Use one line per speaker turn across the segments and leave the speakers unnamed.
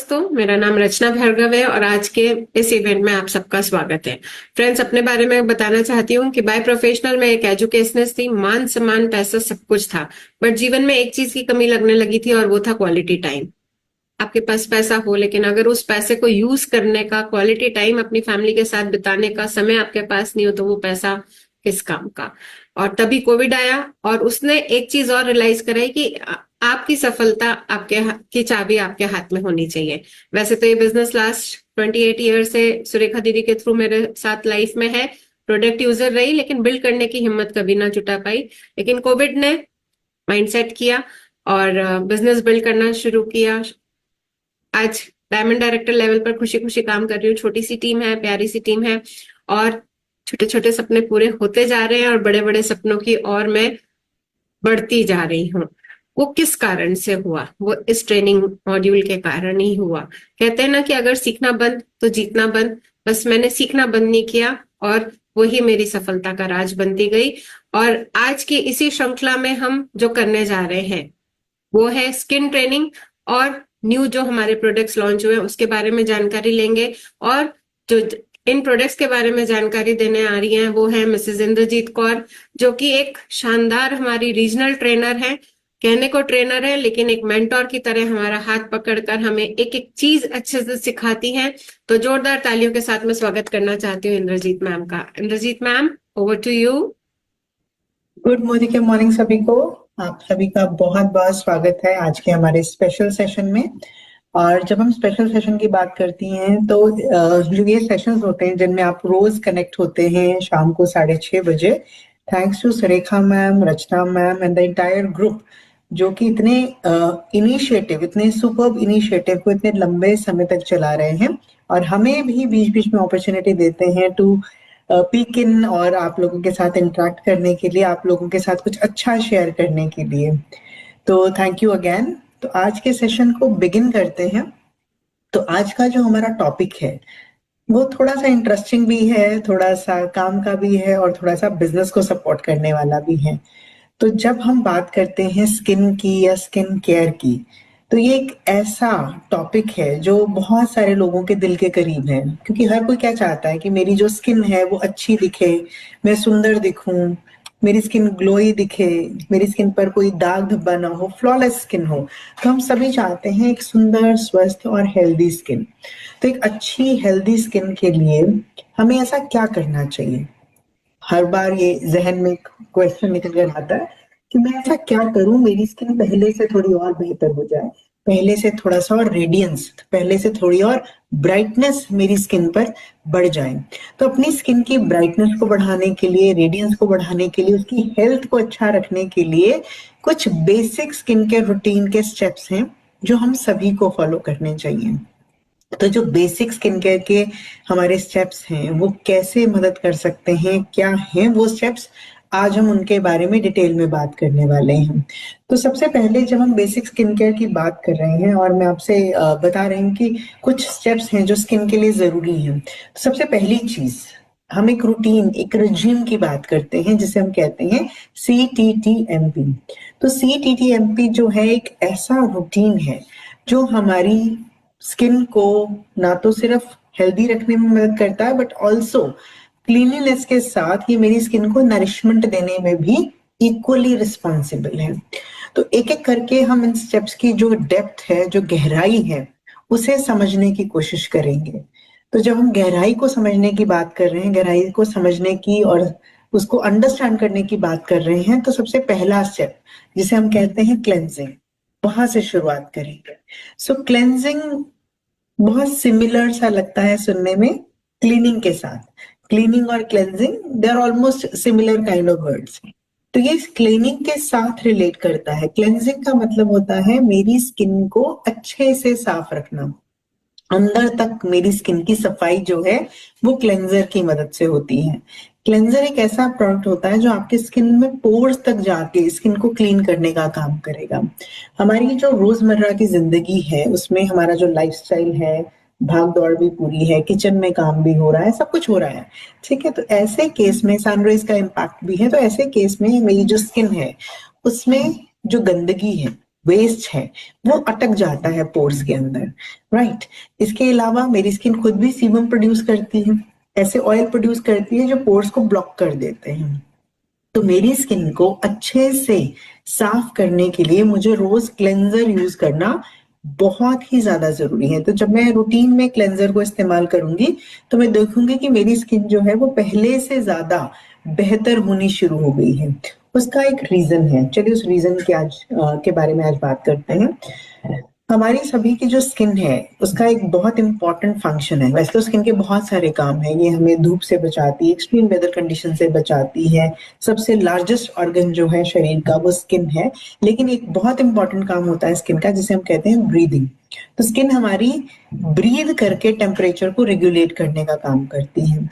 दोस्तों, मेरा नाम रचना भार्गव है और आज के इस इवेंट में आप सबका स्वागत है। फ्रेंड्स, अपने बारे में बताना चाहती हूँ कि बाय प्रोफेशनल में एक एजुकेशनिस्ट थी। मान सम्मान पैसा सब कुछ था, बट जीवन में एक चीज की कमी लगने लगी थी और वो था क्वालिटी टाइम। आपके पास पैसा हो, लेकिन अगर उस पैसे को यूज करने का, क्वालिटी टाइम अपनी फैमिली के साथ बिताने का समय आपके पास नहीं हो, तो वो पैसा किस काम का। और तभी कोविड आया और उसने एक चीज और रियलाइज कराई कि आपकी सफलता की चाबी आपके हाथ में होनी चाहिए। वैसे तो ये बिजनेस लास्ट 28 ईयर से सुरेखा दीदी के थ्रू मेरे साथ लाइफ में है। प्रोडक्ट यूजर रही, लेकिन बिल्ड करने की हिम्मत कभी ना जुटा पाई। लेकिन कोविड ने माइंडसेट किया और बिजनेस बिल्ड करना शुरू किया। आज डायमंड डायरेक्टर लेवल पर खुशी खुशी काम कर रही हूँ। छोटी सी टीम है, प्यारी सी टीम है और छोटे छोटे सपने पूरे होते जा रहे हैं और बड़े बड़े सपनों की ओर मैं बढ़ती जा रही हूँ। वो किस कारण से हुआ? वो इस ट्रेनिंग मॉड्यूल के कारण ही हुआ। कहते हैं ना कि अगर सीखना बंद तो जीतना बंद। बस मैंने सीखना बंद नहीं किया और वही मेरी सफलता का राज बनती गई। और आज की इसी श्रृंखला में हम जो करने जा रहे हैं वो है स्किन ट्रेनिंग। और न्यू जो हमारे प्रोडक्ट्स लॉन्च हुए हैं उसके बारे में जानकारी लेंगे। और जो इन प्रोडक्ट्स के बारे में जानकारी देने आ रही हैं वो है मिसेस इंद्रजीत कौर, जो कि एक शानदार हमारी रीजनल ट्रेनर है। कहने को ट्रेनर है, लेकिन एक मेंटोर की तरह हमारा हाथ पकड़कर हमें एक एक चीज अच्छे से सिखाती हैं। तो जोरदार तालियों के साथ मैं स्वागत करना चाहती हूँ इंद्रजीत मैम का। Indrajeet ma'am, over to you.
Good morning सभी को। आप सभी का बहुत बहुत स्वागत है आज के हमारे स्पेशल सेशन में। और जब हम स्पेशल सेशन की बात करती हैं तो जो ये सेशंस होते हैं जिनमें आप रोज कनेक्ट होते हैं शाम को 6:30 बजे, thanks to Surekha ma'am, Rachna ma'am and the entire group, जो कि इतने इतने सुपर्ब इनिशिएटिव को इतने लंबे समय तक चला रहे हैं और हमें भी बीच बीच में अपॉर्चुनिटी देते हैं टू पीक इन और आप लोगों के साथ इंटरेक्ट करने के लिए, आप लोगों के साथ कुछ अच्छा शेयर करने के लिए। तो थैंक यू अगेन। तो आज के सेशन को बिगिन करते हैं। तो आज का जो हमारा टॉपिक है वो थोड़ा सा इंटरेस्टिंग भी है, थोड़ा सा काम का भी है और थोड़ा सा बिजनेस को सपोर्ट करने वाला भी है। तो जब हम बात करते हैं स्किन की या स्किन केयर की, तो ये एक ऐसा टॉपिक है जो बहुत सारे लोगों के दिल के करीब है, क्योंकि हर कोई क्या चाहता है कि मेरी जो स्किन है वो अच्छी दिखे, मैं सुंदर दिखूं, मेरी स्किन ग्लोई दिखे, मेरी स्किन पर कोई दाग धब्बा ना हो, फ्लॉलेस स्किन हो। तो हम सभी चाहते हैं एक सुंदर, स्वस्थ और हेल्दी स्किन। तो एक अच्छी हेल्दी स्किन के लिए हमें ऐसा क्या करना चाहिए? हर बार ये जहन में क्वेश्चन निकल कर आता है कि मैं ऐसा क्या करूं मेरी स्किन पहले से थोड़ी और बेहतर हो जाए, पहले से थोड़ा सा और रेडियंस, पहले से थोड़ी और ब्राइटनेस मेरी स्किन पर बढ़ जाए। तो अपनी स्किन की ब्राइटनेस को बढ़ाने के लिए, रेडियंस को बढ़ाने के लिए, उसकी हेल्थ को अच्छा रखने के लिए कुछ बेसिक स्किन केयर रूटीन के स्टेप्स हैं जो हम सभी को फॉलो करने चाहिए। तो जो बेसिक स्किन केयर के हमारे स्टेप्स हैं वो कैसे मदद कर सकते हैं, क्या हैं वो स्टेप्स, आज हम उनके बारे में डिटेल में बात करने वाले हैं। तो सबसे पहले जब हम बेसिक स्किन केयर की बात कर रहे हैं और मैं आपसे बता रही हूँ कि कुछ स्टेप्स हैं जो स्किन के लिए जरूरी हैं, तो सबसे पहली चीज हम एक रूटीन, एक रजीम की बात करते हैं जिसे हम कहते हैं CTTMP। तो CTTMP जो है एक ऐसा रूटीन है जो हमारी स्किन को ना तो सिर्फ हेल्दी रखने में मदद करता है बट ऑल्सो क्लीनलीनेस के साथ ये मेरी स्किन को नरिशमेंट देने में भी इक्वली रिस्पॉन्सिबल है। तो एक एक करके हम इन स्टेप्स की जो डेप्थ है, जो गहराई है, उसे समझने की कोशिश करेंगे। तो जब हम गहराई को समझने की बात कर रहे हैं, गहराई को समझने की और उसको अंडरस्टैंड करने की बात कर रहे हैं, तो सबसे पहला स्टेप जिसे हम कहते हैं क्लेंजिंग, वहां से शुरुआत करेंगे। सो क्लेंजिंग बहुत सिमिलर सा लगता है सुनने में क्लीनिंग के साथ। क्लीनिंग और cleansing they are almost similar kind of words. तो ये क्लीनिंग के साथ रिलेट करता है। क्लेंजिंग का मतलब होता है मेरी स्किन को अच्छे से साफ रखना, अंदर तक मेरी स्किन की सफाई जो है वो क्लेंजर की मदद से होती है। क्लेंजर एक ऐसा प्रोडक्ट होता है जो आपके स्किन में पोर्स तक जाके स्किन को क्लीन करने का काम करेगा। हमारी जो रोजमर्रा की जिंदगी है उसमें हमारा जो लाइफस्टाइल है, भाग दौड़ भी पूरी है, किचन में काम भी हो रहा है, सब कुछ हो रहा है, ठीक है। तो ऐसे केस में सनराइज का इम्पैक्ट भी है। तो ऐसे केस में मेरी जो स्किन है उसमें जो गंदगी है वेस्ट है वो अटक जाता है पोर्स के अंदर, राइट। इसके अलावा मेरी स्किन खुद भी सीबम प्रोड्यूस करती है, ऐसे ऑयल प्रोड्यूस करती है जो पोर्स को ब्लॉक कर देते हैं। तो मेरी स्किन को अच्छे से साफ करने के लिए मुझे रोज क्लेंजर यूज करना बहुत ही ज्यादा जरूरी है। तो जब मैं रूटीन में क्लेंजर को इस्तेमाल करूंगी तो मैं देखूंगी कि मेरी स्किन जो है वो पहले से ज्यादा बेहतर होनी शुरू हो गई है। उसका एक रीजन है, चलिए उस रीजन के बारे में आज बात करते हैं। हमारी सभी की जो स्किन है उसका एक बहुत इंपॉर्टेंट फंक्शन है। वैसे तो स्किन के बहुत सारे काम हैं, ये हमें धूप से बचाती है, एक्सट्रीम वेदर कंडीशन से बचाती है, सबसे लार्जेस्ट ऑर्गन जो है शरीर का वो स्किन है। लेकिन एक बहुत इंपॉर्टेंट काम होता है स्किन का जिसे हम कहते हैं ब्रीदिंग। तो स्किन हमारी ब्रीद करके टेम्परेचर को रेगुलेट करने का काम करती है।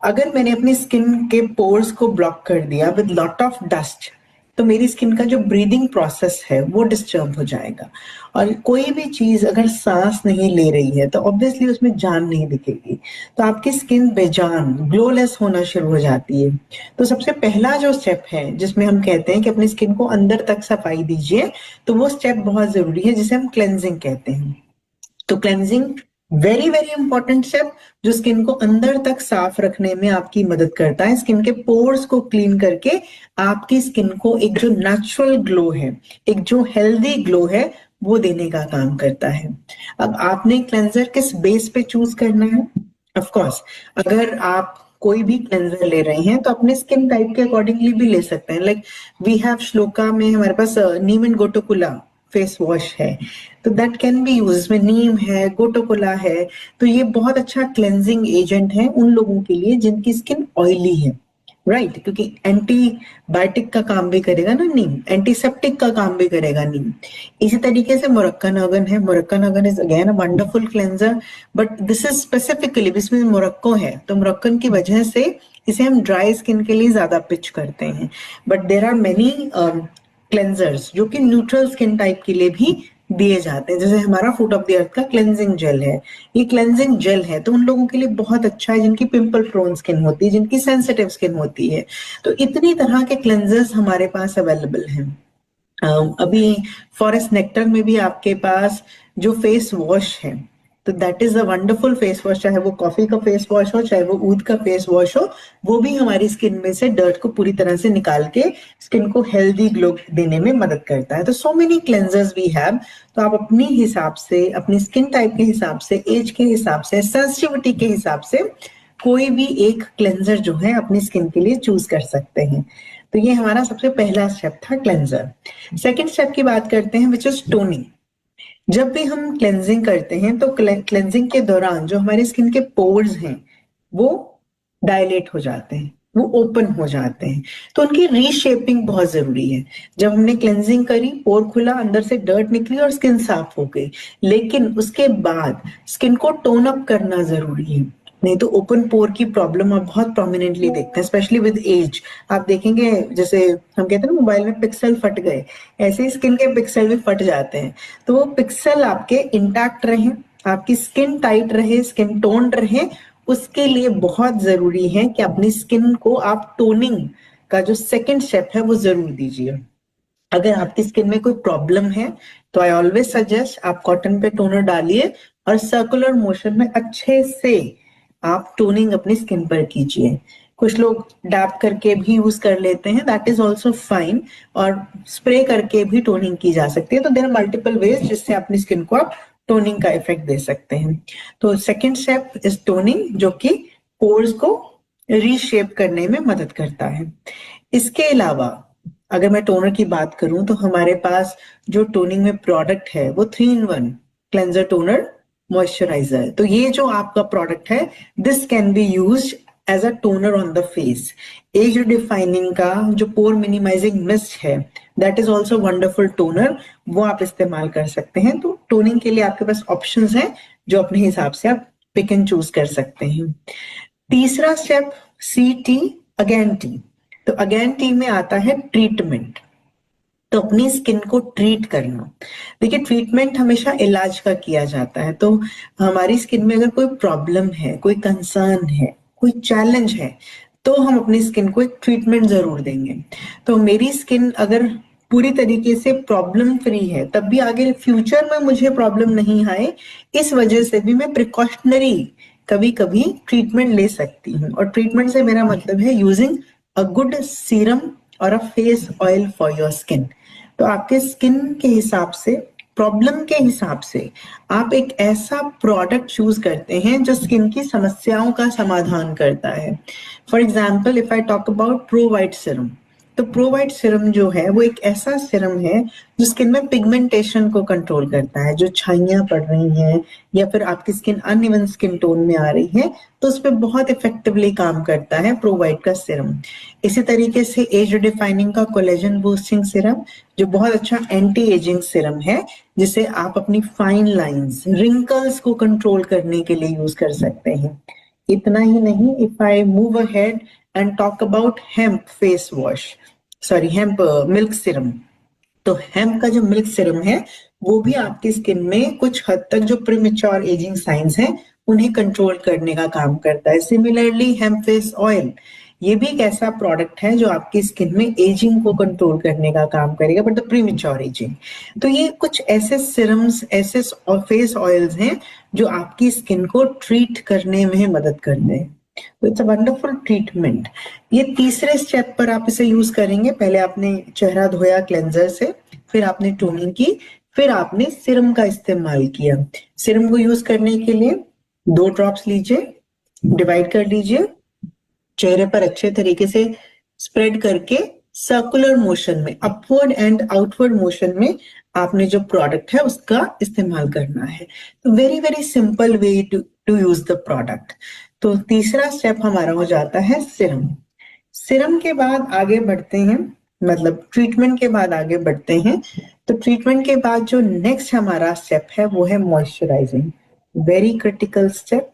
अगर मैंने अपनी स्किन के पोर्स को ब्लॉक कर दिया विद लॉट ऑफ डस्ट तो मेरी स्किन का जो ब्रीदिंग प्रोसेस है वो डिस्टर्ब हो जाएगा। और कोई भी चीज अगर सांस नहीं ले रही है तो ऑब्वियसली उसमें जान नहीं दिखेगी, तो आपकी स्किन बेजान ग्लोलेस होना शुरू हो जाती है। तो सबसे पहला जो स्टेप है जिसमें हम कहते हैं कि अपनी स्किन को अंदर तक सफाई दीजिए, तो वो स्टेप बहुत जरूरी है जिसे हम क्लेंजिंग कहते हैं। तो cleansing very very important step जो स्किन को अंदर तक साफ रखने में आपकी मदद करता है। स्किन के पोर्स को क्लीन करके आपकी स्किन को एक जो नेचुरल ग्लो है, एक जो हेल्दी ग्लो है वो देने का काम करता है। अब आपने क्लेंजर किस बेस पे चूज करना है? ऑफ कोर्स अगर आप कोई भी क्लेंजर ले रहे हैं तो अपने स्किन टाइप के अकॉर्डिंगली भी ले सकते हैं। लाइक वी हैव श्लोका में हमारे पास नीम एंड गोटोकुला फेस वॉश है, तो दैट कैन बी यूज। इसमें नीम है, गोटोकोला है, तो ये बहुत अच्छा क्लेंजिंग एजेंट है उन लोगों के लिए जिनकी स्किन ऑयली है, राइट क्योंकि एंटीबायोटिक का काम भी करेगा ना नीम, एंटीसेप्टिक का काम भी करेगा नीम। इसी तरीके से मोरक्कन आर्गन है, Moroccan argon is again a wonderful cleanser, but this is specifically, इसमें मोरक्को है तो मोरक्कन की वजह से इसे हम ड्राई स्किन के लिए ज्यादा पिच करते हैं। But there are many cleansers जो कि न्यूट्रल स्किन टाइप के लिए भी दिए जाते हैं, जैसे हमारा फूट ऑफ द अर्थ का क्लेंजिंग जेल है। ये क्लेंजिंग जेल है तो उन लोगों के लिए बहुत अच्छा है जिनकी पिंपल प्रोन स्किन होती है, जिनकी सेंसिटिव स्किन होती है। तो इतनी तरह के क्लेंजर्स हमारे पास अवेलेबल हैं। अभी फॉरेस्ट नेक्टर में भी आपके पास जो फेस वॉश है तो that is a wonderful face wash, चाहे वो कॉफी का फेस वॉश हो चाहे वो ऊद का फेस वॉश हो, वो भी हमारी स्किन में से डर्ट को पूरी तरह से निकाल के स्किन को हेल्दी ग्लो देने में मदद करता है। तो so many cleansers we have. तो आप अपनी हिसाब से, अपनी स्किन टाइप के हिसाब से, एज के हिसाब से, सेंसिटिविटी के हिसाब से कोई भी एक क्लेंजर जो है अपनी स्किन के लिए चूज कर सकते हैं। तो ये हमारा सबसे पहला स्टेप था क्लेंजर। सेकेंड स्टेप की बात करते हैं विच इज टोनिंग। जब भी हम क्लेंजिंग करते हैं तो क्लेंजिंग के दौरान जो हमारे स्किन के पोर्स हैं वो डायलेट हो जाते हैं, वो ओपन हो जाते हैं, तो उनकी रीशेपिंग बहुत जरूरी है। जब हमने क्लेंजिंग करी, पोर खुला, अंदर से डर्ट निकली और स्किन साफ हो गई, लेकिन उसके बाद स्किन को टोन अप करना जरूरी है, नहीं तो ओपन पोर की प्रॉब्लम आप बहुत प्रोमिनेंटली देखते हैं, स्पेशली विद एज। आप देखेंगे जैसे हम कहते हैं ना मोबाइल में पिक्सल फट गए, ऐसे ही स्किन के पिक्सल भी फट जाते हैं। तो वो पिक्सल आपके इंटैक्ट रहे, आपकी स्किन टाइट रहे, स्किन टोन रहे, उसके लिए बहुत जरूरी है कि अपनी स्किन को आप टोनिंग का जो सेकंड स्टेप है वो जरूर दीजिए। अगर आपकी स्किन में कोई प्रॉब्लम है तो आई ऑलवेज सजेस्ट आप कॉटन पे टोनर डालिए और सर्कुलर मोशन में अच्छे से आप टोनिंग अपनी स्किन पर कीजिए। कुछ लोग डैप करके भी यूज कर लेते हैं, दैट इज ऑल्सो फाइन, और स्प्रे करके भी टोनिंग की जा सकती है। तो देयर आर मल्टीपल वेज जिससे अपनी स्किन को आप टोनिंग का इफेक्ट दे सकते हैं। तो सेकेंड स्टेप इज टोनिंग, जो कि पोर्स को रीशेप करने में मदद करता है। इसके अलावा अगर मैं टोनर की बात करूं तो हमारे पास जो टोनिंग में प्रोडक्ट है वो 3-in-1 क्लेंजर, टोनर, मॉइस्चराइजर। तो ये जो आपका प्रोडक्ट है this can be used as a toner on the face. Age defining का जो पोर मिनिमाइजिंग मिस्ट है that is also wonderful toner, वो आप इस्तेमाल कर सकते हैं। तो टोनिंग के लिए आपके पास ऑप्शंस हैं जो अपने हिसाब से आप पिक एंड चूज कर सकते हैं। तीसरा स्टेप CT अगेन टी। तो अगेन टी में आता है ट्रीटमेंट, तो अपनी स्किन को ट्रीट करना। देखिए ट्रीटमेंट हमेशा इलाज का किया जाता है, तो हमारी स्किन में अगर कोई प्रॉब्लम है, कोई कंसर्न है, कोई चैलेंज है, तो हम अपनी स्किन को एक ट्रीटमेंट जरूर देंगे। तो मेरी स्किन अगर पूरी तरीके से प्रॉब्लम फ्री है, तब भी आगे फ्यूचर में मुझे प्रॉब्लम नहीं आए, इस वजह से भी मैं प्रिकॉशनरी कभी कभी ट्रीटमेंट ले सकती हूँ। और ट्रीटमेंट से मेरा मतलब है यूजिंग अ गुड सीरम और अ face oil for your skin. तो आपके स्किन के हिसाब से, प्रॉब्लम के हिसाब से आप एक ऐसा प्रोडक्ट चूज करते हैं जो स्किन की समस्याओं का समाधान करता है। For example, if I talk about pro white serum, तो प्रो वाइट सीरम जो है वो एक ऐसा सीरम है जो स्किन में पिगमेंटेशन को कंट्रोल करता है। जो छाइयां पड़ रही हैं या फिर आपकी स्किन अनइवन स्किन टोन में आ रही है, तो उस पर बहुत इफेक्टिवली काम करता है प्रो वाइट का सीरम। इसी तरीके से एज डिफाइनिंग का कोलेजन बूस्टिंग सीरम, जो बहुत अच्छा एंटी एजिंग सीरम है, जिसे आप अपनी फाइन लाइंस, रिंकल्स को कंट्रोल करने के लिए यूज कर सकते हैं। इतना ही नहीं, if I move ahead and talk about hemp face wash, sorry hemp milk serum, तो हेम्प का जो मिल्क सीरम है वो भी आपकी स्किन में कुछ हद तक जो प्रीमेच्योर एजिंग साइंस हैं उन्हें कंट्रोल करने का काम करता है। सिमिलरली हेम्प फेस ऑयल, ये भी एक ऐसा प्रोडक्ट है जो आपकी स्किन में एजिंग को कंट्रोल करने का काम करेगा, बट द प्रीमेच्योर एजिंग। तो ये कुछ ऐसे सिरम्स, ऐसे फेस ऑयल्स हैं जो आपकी स्किन को ट्रीट करने में मदद करते हैं। तो इट्स अ वंडरफुल ट्रीटमेंट। ये तीसरे स्टेप पर आप इसे यूज करेंगे। पहले आपने चेहरा धोया क्लेंजर से, फिर आपने टोनिंग की, फिर आपने सिरम का इस्तेमाल किया। सिरम को यूज करने के लिए 2 ड्रॉप्स लीजिए, डिवाइड कर लीजिए, चेहरे पर अच्छे तरीके से स्प्रेड करके सर्कुलर मोशन में, अपवर्ड एंड आउटवर्ड मोशन में आपने जो प्रोडक्ट है उसका इस्तेमाल करना है। तो very very simple way to use the product. तो तीसरा स्टेप हमारा हो जाता है सिरम। सिरम के बाद आगे बढ़ते हैं, मतलब ट्रीटमेंट के बाद आगे बढ़ते हैं। तो ट्रीटमेंट के बाद जो नेक्स्ट हमारा स्टेप है वो है मॉइस्चराइजिंग, वेरी क्रिटिकल स्टेप।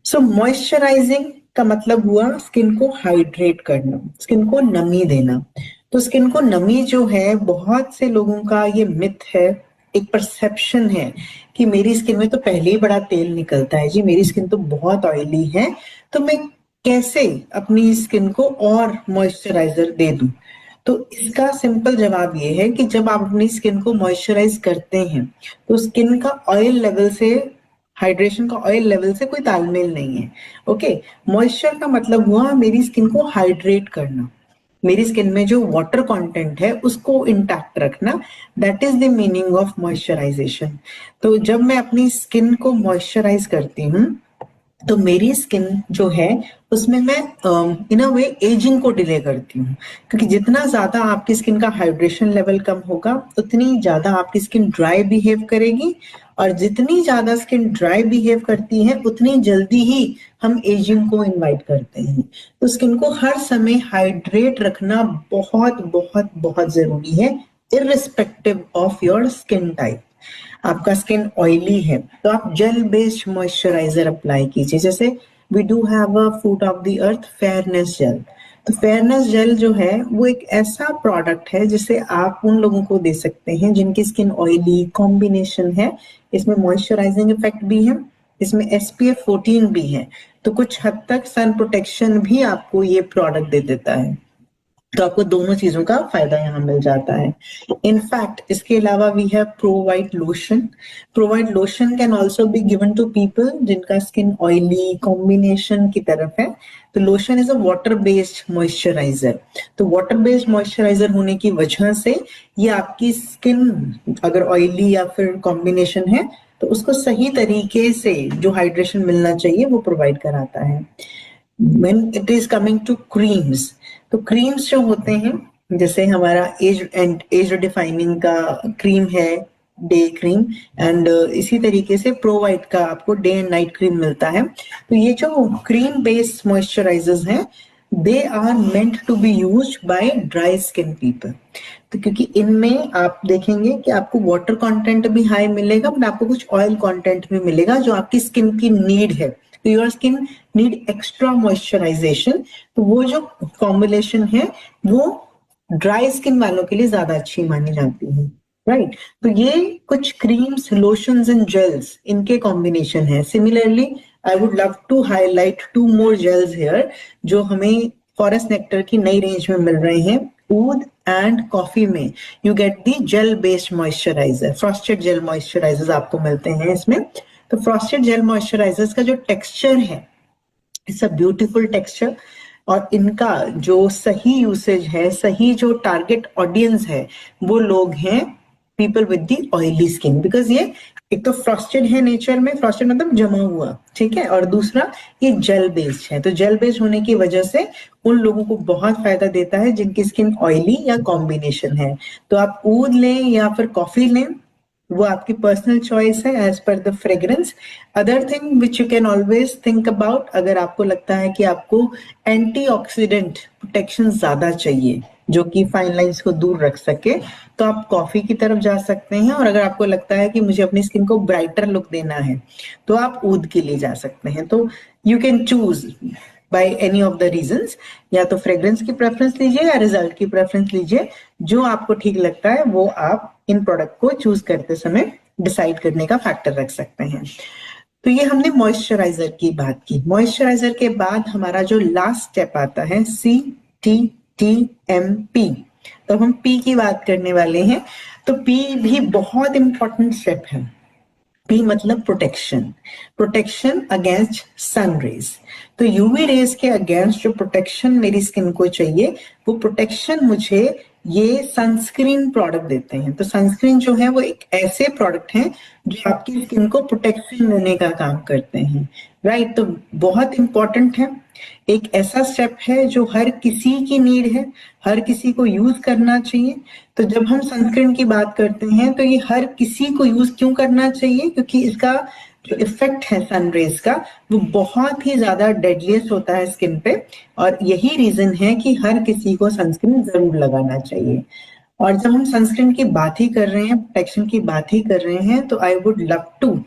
सो मॉइस्चराइजिंग का मतलब हुआ स्किन को हाइड्रेट करना, स्किन को नमी देना। तो स्किन को नमी जो है, बहुत से लोगों का ये मिथ है, एक परसेप्शन है कि मेरी स्किन में तो पहले ही बड़ा तेल निकलता है जी, मेरी स्किन तो बहुत ऑयली है, तो मैं कैसे अपनी स्किन को और मॉइस्चराइजर दे दूं। तो इसका सिंपल जवाब ये है कि जब आप अपनी स्किन को मॉइस्चराइज करते हैं तो स्किन का ऑयल लेवल से, हाइड्रेशन का ऑयल लेवल से कोई तालमेल नहीं है। ओके, मॉइस्चर का मतलब हुआ मेरी स्किन को हाइड्रेट करना, मेरी स्किन में जो वाटर कंटेंट है उसको इंटैक्ट रखना, that is the meaning of moisturisation. तो जब मैं अपनी स्किन को मॉइस्चराइज करती हूँ तो मेरी स्किन जो है उसमें मैं इन अ वे एजिंग को डिले करती हूँ, क्योंकि जितना ज्यादा आपकी स्किन का हाइड्रेशन लेवल कम होगा उतनी ज्यादा आपकी स्किन ड्राई बिहेव करेगी, और जितनी ज्यादा स्किन ड्राई बिहेव करती है उतनी जल्दी ही हम एजिंग को इनवाइट करते हैं। तो स्किन को हर समय हाइड्रेट रखना बहुत बहुत बहुत जरूरी है, irrespective of your skin type. आपका स्किन ऑयली है तो आप जेल बेस्ड मॉइस्चराइजर अप्लाई कीजिए, जैसे we do have a fruit of the earth fairness gel. तो फेयरनेस जेल जो है वो एक ऐसा प्रोडक्ट है जिसे आप उन लोगों को दे सकते हैं जिनकी स्किन ऑयली, कॉम्बिनेशन है, इसमें मॉइस्चराइजिंग इफेक्ट भी है, इसमें SPF 14 भी है, तो कुछ हद तक सन प्रोटेक्शन भी आपको ये प्रोडक्ट दे देता है। तो आपको दोनों चीजों का फायदा यहाँ मिल जाता है। इनफैक्ट इसके अलावा we have pro white lotion. Pro white lotion can also be given to people जिनका स्किन ऑयली कॉम्बिनेशन की तरफ है। तो lotion is a water based moisturiser. तो वाटर बेस्ड मॉइस्चराइजर होने की वजह से ये आपकी स्किन अगर ऑयली या फिर कॉम्बिनेशन है तो उसको सही तरीके से जो हाइड्रेशन मिलना चाहिए वो प्रोवाइड कराता है। When it is coming to creams, तो क्रीम्स जो होते हैं, जैसे हमारा एज डिफाइनिंग का क्रीम है, डे क्रीम, एंड इसी तरीके से प्रो वाइट का आपको डे एंड नाइट क्रीम मिलता है। तो ये जो क्रीम बेस्ड मॉइस्चराइजर्स हैं, they are meant to be used by dry skin people. तो क्योंकि इनमें आप देखेंगे कि आपको वाटर कंटेंट भी हाई मिलेगा, बट आपको कुछ ऑयल कंटेंट भी मिलेगा जो आपकी स्किन की नीड है। तो your skin need extra moisturisation, तो वो जो फॉर्मुलेशन है वो ड्राई स्किन वालों के लिए ज्यादा अच्छी मानी जाती है, राइट। तो ये कुछ क्रीम्स, लोशंस एंड जेल्स, इनके कॉम्बिनेशन है। Similarly I would love to highlight 2 more gels here जो हमें फॉरेस्ट नेक्टर की नई रेंज में मिल रहे हैं, ऊद एंड कॉफी में you get the gel based moisturiser, frosted gel moisturisers आपको मिलते हैं इसमें। तो फ्रॉस्टेड जेल मॉइस्चराइजर्स का जो टेक्सचर है, इट्स अ ब्यूटीफुल टेक्सचर, और इनका जो सही यूसेज है, सही जो टारगेट ऑडियंस है, वो लोग हैं people with the oily skin, because ये एक तो फ्रॉस्टेड है नेचर में, फ्रॉस्टेड मतलब जमा हुआ, ठीक है, और दूसरा ये जेल बेस्ड है। तो जेल बेस्ड होने की वजह से उन लोगों को बहुत फायदा देता है जिनकी स्किन ऑयली या कॉम्बिनेशन है। तो आप ऊद लें या फिर कॉफी लें, वो आपकी पर्सनल चॉइस है as per the fragrance. Other thing which you can always think about, अगर आपको लगता है कि आपको एंटीऑक्सीडेंट प्रोटेक्शन ज्यादा चाहिए जो कि फाइन लाइंस को दूर रख सके, तो आप कॉफी की तरफ जा सकते हैं। और अगर आपको लगता है कि मुझे अपनी स्किन को ब्राइटर लुक देना है, तो आप ऊद के लिए जा सकते हैं। तो you can choose by any of the reasons, या तो फ्रेग्रेंस की प्रेफरेंस लीजिए या रिजल्ट की प्रेफरेंस लीजिए, जो आपको ठीक लगता है वो आप इन प्रोडक्ट को चूज करते समय डिसाइड करने का फैक्टर रख सकते हैं। तो ये हमने मॉइस्चराइजर की बात की। मॉइस्चराइजर के बाद हमारा जो लास्ट स्टेप आता है CTTMP, तो हम पी की बात करने वाले हैं। तो पी भी बहुत इंपॉर्टेंट स्टेप है। पी मतलब protection, protection against sun rays. तो यूवी रेज के अगेंस्ट जो प्रोटेक्शन मेरी स्किन को चाहिए, वो प्रोटेक्शन मुझे ये सनस्क्रीन प्रोडक्ट देते हैं। तो सनस्क्रीन जो है वो एक ऐसे प्रोडक्ट हैं जो आपकी स्किन को प्रोटेक्शन देने का काम करते हैं, राइट। तो बहुत इंपॉर्टेंट है, एक ऐसा स्टेप है जो हर किसी की नीड है, हर किसी को यूज करना चाहिए। तो जब हम सनस्क्रीन की बात करते हैं तो ये हर किसी को यूज क्यों करना चाहिए, क्योंकि इसका जो इफेक्ट है सनरेज का, वो बहुत ही ज्यादा डेडलीस्ट होता है स्किन पे, और यही रीजन है कि हर किसी को सनस्क्रीन जरूर लगाना चाहिए। और जब हम सनस्क्रीन की बात ही कर रहे हैं, प्रोटेक्शन की बात ही कर रहे हैं, तो I would love to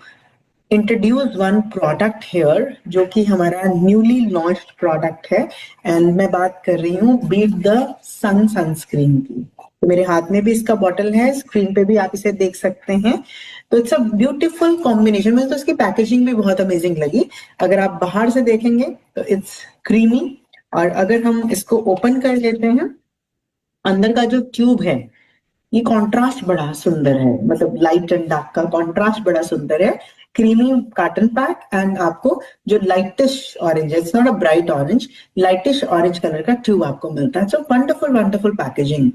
introduce one product here, जो कि हमारा न्यूली लॉन्च्ड प्रोडक्ट है, एंड मैं बात कर रही हूँ बीट द सन सनस्क्रीन की। तो मेरे हाथ में भी इसका बॉटल है, स्क्रीन पे भी आप इसे देख सकते हैं। तो इट्स अ ब्यूटीफुल कॉम्बिनेशन, मुझे तो इसकी पैकेजिंग भी बहुत अमेजिंग लगी। अगर आप बाहर से देखेंगे तो इट्स क्रीमी, और अगर हम इसको ओपन कर लेते हैं, अंदर का जो ट्यूब है, ये कॉन्ट्रास्ट बड़ा सुंदर है, मतलब लाइट एंड डार्क का कॉन्ट्रास्ट बड़ा सुंदर है। क्रीमी कार्टन पैक, एंड आपको जो लाइटिश ऑरेंज है, it's not a bright orange, lightish orange colour का ट्यूब आपको मिलता है। So wonderful wonderful packaging.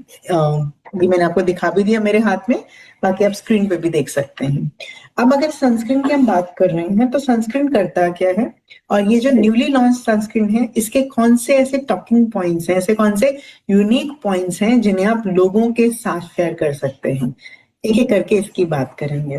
ये मैंने आपको दिखा भी दिया मेरे हाथ में, बाकी आप स्क्रीन पे भी देख सकते हैं। अब अगर सनस्क्रीन की हम बात कर रहे हैं, तो सनस्क्रीन करता क्या है, और ये जो न्यूली लॉन्च सनस्क्रीन है, इसके कौन से ऐसे टॉकिंग पॉइंट्स हैं, ऐसे कौन से यूनिक पॉइंट्स हैं जिन्हें आप लोगों के साथ शेयर कर सकते हैं, एक एक करके इसकी बात करेंगे।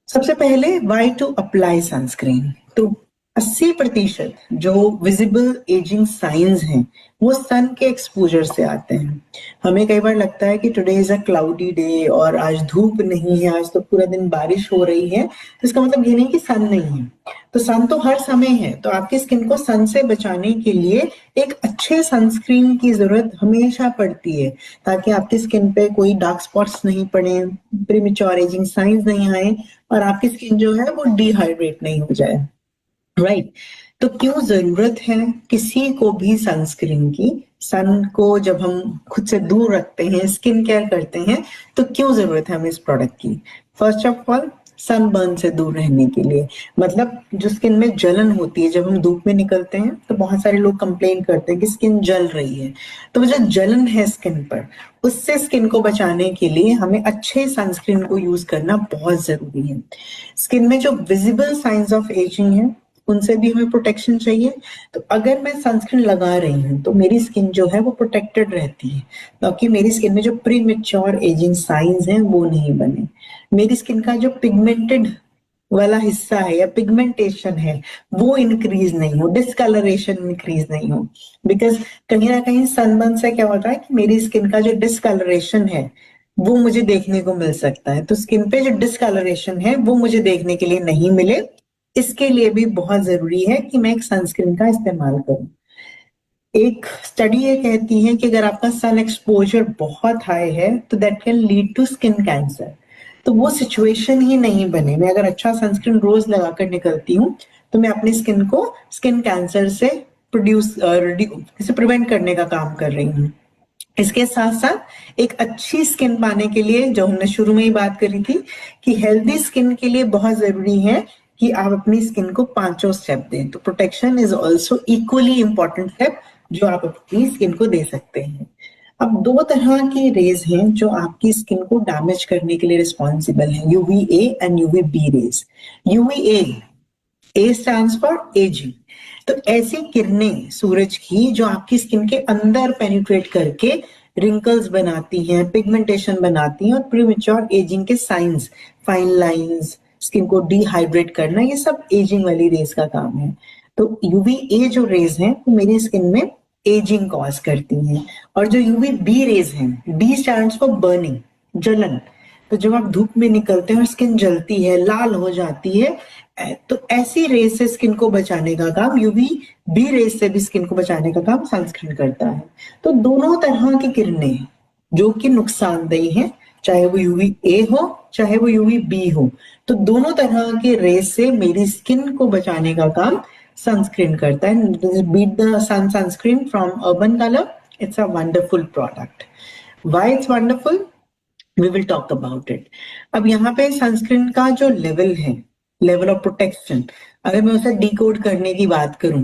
सबसे पहले व्हाई टू अप्लाई सनस्क्रीन। तो 80% जो विजिबल एजिंग साइंस हैं वो सन के एक्सपोजर से आते हैं। हमें कई बार लगता है कि today is a cloudy day और आज धूप नहीं है, आज तो पूरा दिन बारिश हो रही है, तो इसका मतलब ये नहीं कि सन नहीं है। तो सन तो हर समय है। तो आपकी स्किन को सन से बचाने के लिए एक अच्छे सनस्क्रीन की जरूरत हमेशा पड़ती है, ताकि आपकी स्किन पे कोई डार्क स्पॉट्स नहीं पड़े, प्रीमेच्योर एजिंग साइंस नहीं आए, और आपकी स्किन जो है वो डिहाइड्रेट नहीं हो जाए, राइट। तो क्यों जरूरत है किसी को भी सनस्क्रीन की। सन को जब हम खुद से दूर रखते हैं, स्किन केयर करते हैं, तो क्यों जरूरत है हमें इस प्रोडक्ट की। फर्स्ट ऑफ ऑल, सनबर्न से दूर रहने के लिए, मतलब जो स्किन में जलन होती है जब हम धूप में निकलते हैं, तो बहुत सारे लोग कंप्लेन करते हैं कि स्किन जल रही है। तो जो जलन है स्किन पर, उससे स्किन को बचाने के लिए हमें अच्छे सनस्क्रीन को यूज करना बहुत जरूरी है। स्किन में जो विजिबल साइंस ऑफ एजिंग है, उनसे भी हमें प्रोटेक्शन चाहिए। तो अगर मैं सनस्क्रीन लगा रही हूँ तो मेरी स्किन जो है वो प्रोटेक्टेड रहती है, ताकि मेरी स्किन में जो प्री मेच्योर एजिंग साइंस हैं वो नहीं बने। मेरी स्किन का जो पिगमेंटेड वाला हिस्सा है या पिगमेंटेशन है वो इंक्रीज नहीं हो, डिस्कलरेशन इंक्रीज नहीं हो। बिकॉज कहीं ना कहीं सनबर्न से क्या होता है कि मेरी स्किन का जो डिस्कलरेशन है वो मुझे देखने को मिल सकता है। तो स्किन पे जो डिस्कलरेशन है वो मुझे देखने के लिए नहीं मिले, इसके लिए भी बहुत जरूरी है कि मैं एक सनस्क्रीन का इस्तेमाल करूं। एक स्टडी ये कहती है कि अगर आपका सन एक्सपोजर बहुत हाई है तो that can lead to skin cancer. तो वो सिचुएशन ही नहीं बने। मैं अगर अच्छा सनस्क्रीन रोज लगाकर निकलती हूँ तो मैं अपनी स्किन को स्किन कैंसर से प्रिवेंट करने का काम कर रही हूँ। इसके साथ साथ एक अच्छी स्किन पाने के लिए, जो हमने शुरू में ही बात करी थी, कि हेल्दी स्किन के लिए बहुत जरूरी है कि आप अपनी स्किन को 5 स्टेप दें। तो protection is also equally important step जो आप अपनी स्किन को दे सकते हैं। अब 2 तरह की रेज हैं जो आपकी स्किन को डैमेज करने के लिए रिस्पॉन्सिबल है, UVA and UVB rays. UVA, A stands for ageing. तो ऐसी किरणें सूरज की जो आपकी स्किन के अंदर पेनिट्रेट करके रिंकल्स बनाती हैं, पिगमेंटेशन बनाती हैं और प्रीमेच्योर एजिंग के साइंस, फाइन लाइंस, स्किन को डिहाइड्रेट करना, ये सब एजिंग वाली रेज का काम है। तो यूवीए जो रेज हैं वो मेरी स्किन में एजिंग कॉज करती हैं। और जो यूवीबी रेज हैं, बी स्टैंड्स फॉर बर्निंग, जलन। तो जब आप धूप में निकलते हैं और स्किन जलती है, लाल हो जाती है, तो ऐसी रेस से स्किन को बचाने का काम, यूवी बी रेस से भी स्किन को बचाने का काम सनस्क्रीन करता है। तो दोनों तरह की किरणें जो कि नुकसानदेही हैं, चाहे वो यूवी ए हो चाहे वो यूवी बी हो, तो दोनों तरह के रेस से मेरी स्किन को बचाने का काम सनस्क्रीन करता है। Beat the sun sunscreen from Urban Colour, it's a wonderful product. Why it's wonderful, we will talk about it. अब यहाँ पे सनस्क्रीन का जो लेवल है, लेवल ऑफ प्रोटेक्शन, अगर मैं उसे डिकोड करने की बात करूं,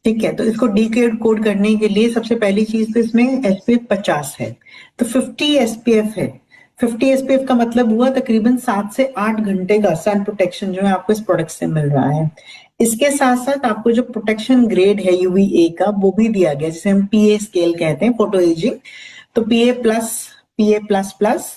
ठीक है, तो इसको डिकोड करने के लिए सबसे पहली चीज तो इसमें एसपीएफ 50 है, तो 50 एसपीएफ है। 50 एसपीएफ का मतलब हुआ तकरीबन 7 से 8 घंटे का सन प्रोटेक्शन जो है आपको इस प्रोडक्ट से मिल रहा है। इसके साथ साथ आपको जो प्रोटेक्शन ग्रेड है यूवीए का वो भी दिया गया, जिसे हम पीए स्केल कहते हैं, फोटो एजिंग। तो PA plus, PA plus plus,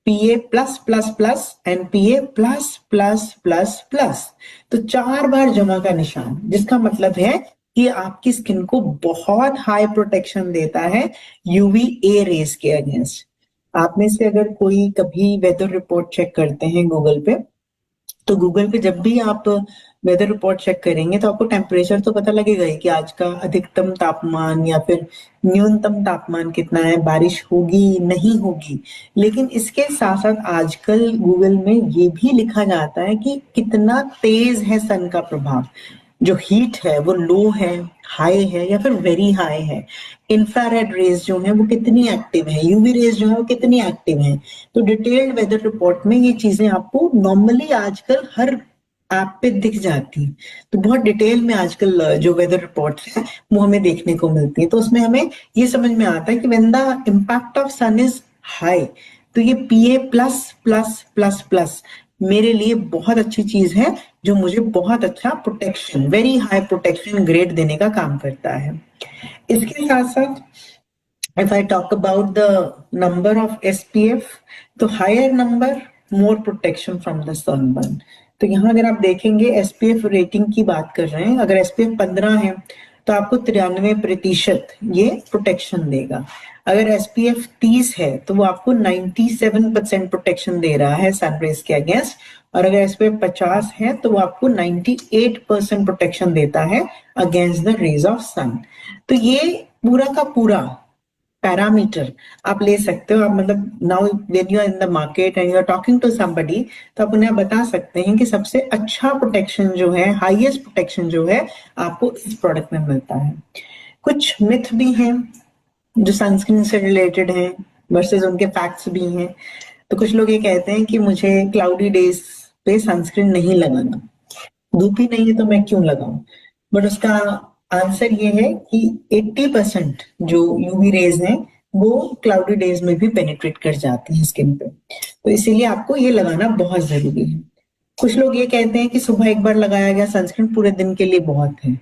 PA plus plus plus and PA plus plus plus plus. तो 4 बार जमा का निशान, जिसका मतलब है कि आपकी स्किन को बहुत हाई प्रोटेक्शन देता है यूवीए रेज के अगेंस्ट। आप में से अगर कोई कभी वेदर रिपोर्ट चेक करते हैं गूगल पे, तो गूगल पे जब भी आप वेदर रिपोर्ट चेक करेंगे तो आपको टेम्परेचर तो पता लगेगा ही कि आज का अधिकतम तापमान या फिर न्यूनतम तापमान कितना है, बारिश होगी नहीं होगी। लेकिन इसके साथ साथ आजकल गूगल में ये भी लिखा जाता है कि कितना तेज है सन का प्रभाव, जो हीट है वो लो है, हाई है या फिर वेरी हाई है। इंफ्रारेड रेज जो है वो कितनी एक्टिव है, यूवी रेज जो है वो कितनी एक्टिव है। तो डिटेल्ड वेदर रिपोर्ट में ये चीजें आपको नॉर्मली आजकल हर ऐप पे दिख जाती। तो बहुत डिटेल में आजकल जो वेदर रिपोर्ट्स है वो हमें देखने को मिलती है। तो उसमें हमें ये समझ में आता है कि when the impact of sun is high, तो ये PA plus plus plus plus मेरे लिए बहुत अच्छी चीज है, जो मुझे बहुत अच्छा protection, very high protection grade देने का काम करता है। इसके साथ साथ if I talk about the number of SPF, तो higher number more protection from the sunburn. तो यहाँ अगर आप देखेंगे एसपीएफ रेटिंग की बात कर रहे हैं, अगर एसपीएफ 15 है तो आपको 93% ये प्रोटेक्शन देगा। अगर एसपीएफ 30 है तो वो आपको 97% प्रोटेक्शन दे रहा है सनरेज के अगेंस्ट। और अगर एसपीएफ 50 है तो वो आपको 98% प्रोटेक्शन देता है अगेंस्ट द रेज ऑफ सन। तो ये पूरा का पूरा पैरामीटर आप ले सकते हो। आप मतलब now when you are in the market and you are talking to somebody, तो आप उन्हें बता सकते हैं कि सबसे अच्छा प्रोटेक्शन जो है, हाईएस्ट प्रोटेक्शन जो है, आपको इस प्रोडक्ट में मिलता है। कुछ मिथ भी हैं जो सनस्क्रीन से रिलेटेड हैं वर्सेस उनके फैक्ट्स भी हैं। तो कुछ लोग ये कहते हैं कि मुझे क्लाउडी डेज पे सनस्क्रीन नहीं लगाना, धूप ही नहीं है तो मैं क्यों लगाऊं। बट उसका आंसर ये है कि 80% जो यूवी रेज हैं वो क्लाउडी डेज में भी पेनिट्रेट कर जाती हैं स्किन पे। तो इसीलिए आपको ये लगाना बहुत जरूरी है। कुछ लोग ये कहते हैं कि सुबह एक बार लगाया गया सनस्क्रीन पूरे दिन के लिए बहुत है।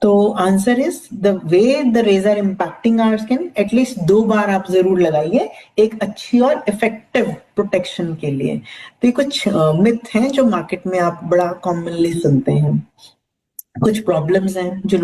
तो answer is the way the rays are impacting our skin, at least 2 बार आप जरूर लगाइए एक अच्छी और इफेक्टिव प्रोटेक्शन के लिए। तो ये कुछ मिथ हैं जो मार्केट में आप बड़ा कॉमनली सुनते हैं। कुछ प्रॉब्लम्स हैं जो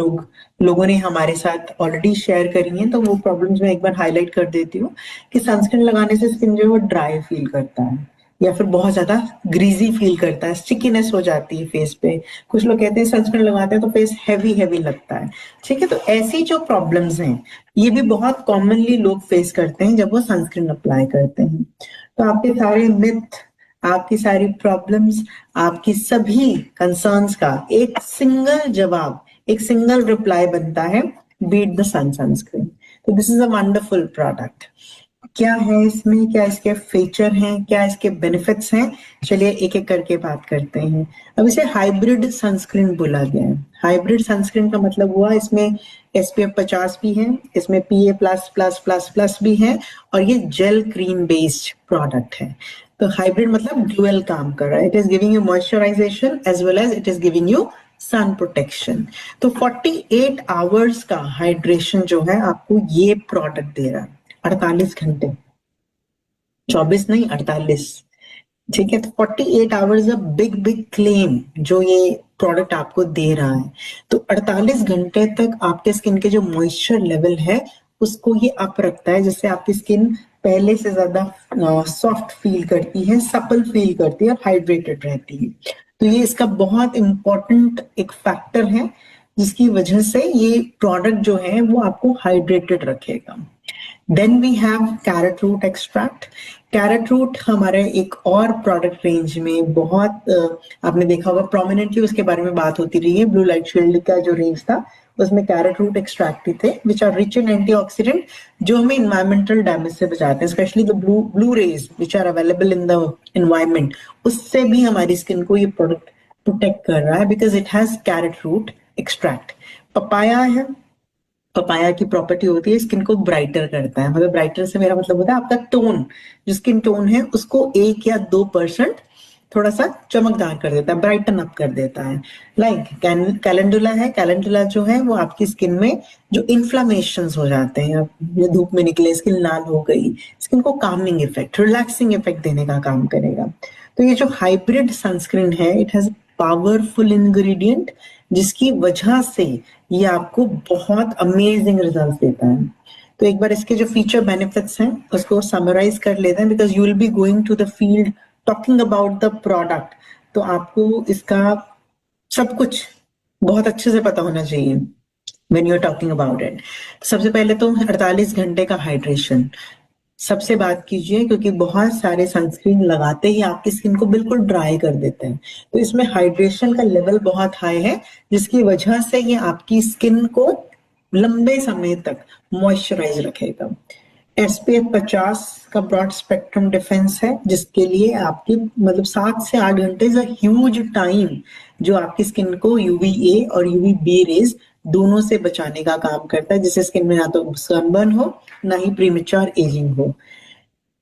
लोगों ने हमारे साथ ऑलरेडी शेयर करी हैं, तो वो प्रॉब्लम्स मैं एक बार हाईलाइट कर देती हूँ कि सनस्क्रीन लगाने से स्किन जो है वो ड्राई फील करता है या फिर बहुत ज्यादा ग्रीजी फील करता है, स्टिकीनेस हो जाती है फेस पे। कुछ लोग कहते हैं सनस्क्रीन लगाते हैं तो फेस हैवी हैवी लगता है। ठीक है, तो ऐसी जो प्रॉब्लम्स हैं ये भी बहुत कॉमनली लोग फेस करते हैं जब वो सनस्क्रीन अप्लाई करते हैं। तो आपके सारे मिथ, आपकी सारी प्रॉब्लम्स, आपकी सभी कंसर्न्स का एक सिंगल जवाब, एक सिंगल रिप्लाई बनता है, बीट द सन सनस्क्रीन। तो this is a wonderful product. क्या है इसमें, क्या इसके फीचर हैं, क्या इसके बेनिफिट्स हैं, चलिए एक एक करके बात करते हैं। अब इसे हाइब्रिड सनस्क्रीन बोला गया है। हाइब्रिड सनस्क्रीन का मतलब हुआ इसमें SPF 50 भी है, इसमें PA plus plus plus plus भी है, और ये जेल क्रीम बेस्ड प्रोडक्ट है। तो हाइब्रिड मतलब ड्यूअल काम कर रहा है। It is giving you moisturisation as well as it is giving you sun protection. तो 48 आवर्स का हाइड्रेशन जो है आपको ये प्रोडक्ट दे रहा है, 48 घंटे, 24 नहीं 48। ठीक है, तो 48 hours a big big claim जो ये प्रोडक्ट आपको दे रहा है। तो 48 घंटे तक आपके स्किन के जो मॉइस्चर लेवल है उसको ये अप रखता है, जिससे आपकी स्किन पहले से ज्यादा सॉफ्ट फील करती है, सपल फील करती है और हाइड्रेटेड रहती है। तो ये इसका बहुत इंपॉर्टेंट एक फैक्टर है, जिसकी वजह से ये प्रोडक्ट जो है वो आपको हाइड्रेटेड रखेगा। Then we have carrot root extract. Carrot root हमारे एक और प्रोडक्ट रेंज में बहुत आपने देखा होगा, प्रोमिनेंटली उसके बारे में बात होती रही है। ब्लू लाइट शील्ड का जो रेंज था उसमें कैरेट रूट एक्सट्रैक्ट ही थे, which are rich in antioxidant, जो हमें इन्वायरमेंटल डैमेज से बचाते हैं, specially the blue rays which are available in the environment. उससे भी हमारी स्किन को ये प्रोडक्ट प्रोटेक्ट कर रहा है, because it has carrot root extract. Papaya है, पपाया की प्रॉपर्टी होती है स्किन को ब्राइटर करता है। मतलब ब्राइटर से मेरा मतलब होता है आपका टोन, जो स्किन टोन है उसको 1 या 2% थोड़ा सा चमकदार कर देता है, ब्राइटन अप कर देता है। लाइक कैलेंडुला है, कैलेंडुला जो है वो आपकी स्किन में जो इन्फ्लामेशंस हो जाते हैं, ये धूप में निकले, स्किन लाल हो गई, स्किन को कामिंग इफेक्ट, रिलैक्सिंग इफेक्ट देने का काम करेगा। तो ये जो हाइब्रिड सनस्क्रीन है, इट हैज पावरफुल इंग्रेडिएंट, जिसकी वजह से ये आपको बहुत अमेजिंग रिजल्ट देता है। तो एक बार इसके जो फीचर बेनिफिट्स हैं उसको समराइज कर लेते हैं, because you will be going to the field talking about the product, तो आपको इसका सब कुछ बहुत अच्छे से पता होना चाहिए when you are talking about it. सबसे पहले तो 48 घंटे का हाइड्रेशन सबसे बात कीजिए, क्योंकि बहुत सारे सनस्क्रीन लगाते ही आपकी स्किन को बिल्कुल ड्राई कर देते हैं। तो इसमें हाइड्रेशन का लेवल बहुत हाई है, जिसकी वजह से ये आपकी स्किन को लंबे समय तक मॉइस्चराइज रखेगा। SPF 50 का ब्रॉड स्पेक्ट्रम डिफेंस है, जिसके लिए आपकी मतलब 7 से 8 घंटे इज अ ह्यूज टाइम, जो आपकी स्किन को UVA और UVB रेज दोनों से बचाने का काम करता है, जिससे स्किन में ना तो सनबर्न हो ना ही प्रीमेच्योर एजिंग हो।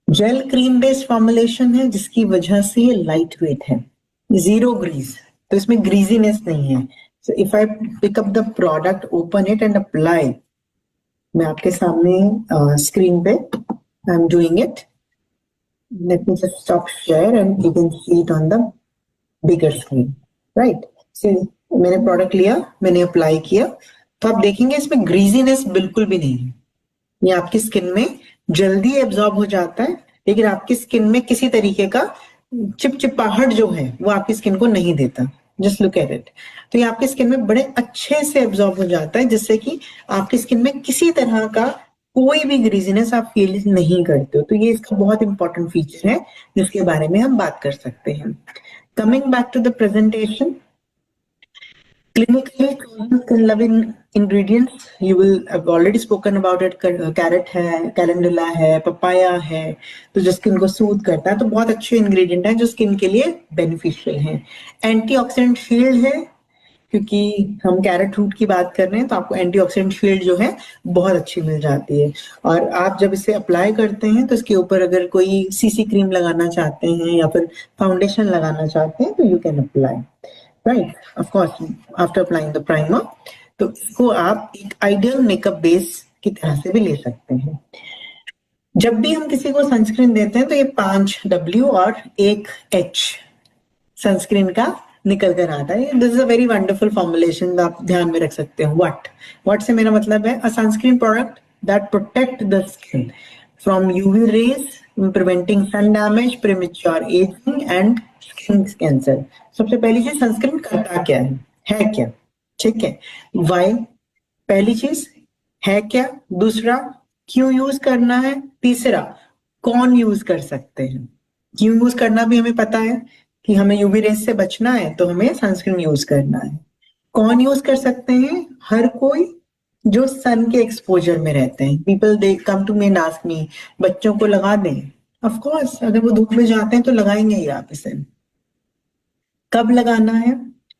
जेल क्रीम बेस्ड फॉर्मुलेशन है, जिसकी वजह से ये लाइट वेट है, जीरो ग्रीज, तो इसमें ग्रीजीनेस नहीं है। So if I pick up the product, open it and apply, मैं आपके सामने स्क्रीन पे I am doing it. Let me just stop share and you can see it on the bigger screen, right. See, मैंने product लिया, मैंने apply किया, तो आप देखेंगे इसमें ग्रीजीनेस बिल्कुल भी नहीं है। ये आपकी स्किन में जल्दी एब्जॉर्ब हो जाता है, लेकिन आपकी स्किन में किसी तरीके का चिपचिपाहट जो है वो आपकी स्किन को नहीं देता। Just look at it. तो ये आपकी स्किन में बड़े अच्छे से एब्जॉर्ब हो जाता है, जिससे कि आपकी स्किन में किसी तरह का कोई भी ग्रीजीनेस आप फील नहीं करते हो। तो ये इसका बहुत इंपॉर्टेंट फीचर है, जिसके बारे में हम बात कर सकते हैं। Coming back to the presentation, clinically proven skin loving ingredients, you will have already spoken about it। Carrot है, कैलेंडुला है, पपाया है, तो जो स्किन को सूद करता है, तो बहुत अच्छे इंग्रेडिएंट हैं जो स्किन के लिए बेनिफिशियल हैं। एंटीऑक्सीडेंट शील्ड है, क्योंकि हम कैरेट रूट की बात कर रहे हैं, तो आपको एंटीऑक्सीडेंट शील्ड जो है बहुत अच्छी मिल जाती है। और आप जब इसे अप्लाई करते हैं तो इसके ऊपर अगर कोई CC क्रीम लगाना चाहते हैं या फिर फाउंडेशन लगाना चाहते हैं, तो you can apply, right, of course after applying the primer. तो इसको आप एक आइडियल मेकअप बेस की तरह से भी ले सकते हैं। जब भी हम किसी को सनस्क्रीन देते हैं तो ये 5W और 1H सनस्क्रीन का निकल कर आता है। This is a very wonderful formulation, आप ध्यान में रख सकते हो। व्हाट से मेरा मतलब है, a sunscreen product that protect the skin from UV rays, preventing sun damage, premature ageing and skin cancer. सबसे पहली चीज, सनस्क्रीन करता क्या है क्या, ठीक है। वाई, पहली चीज है क्या, दूसरा क्यों यूज करना है, तीसरा कौन यूज कर सकते हैं। क्यों यूज करना भी हमें पता है कि हमें UV रेस से बचना है, तो हमें सनस्क्रीन यूज करना है। कौन यूज कर सकते हैं, हर कोई जो सन के एक्सपोजर में रहते हैं। People they come to me and ask me, बच्चों को लगा दें? ऑफ कोर्स, अगर वो धूप में जाते हैं तो लगाएंगे ही आप इसे। कब लगाना है?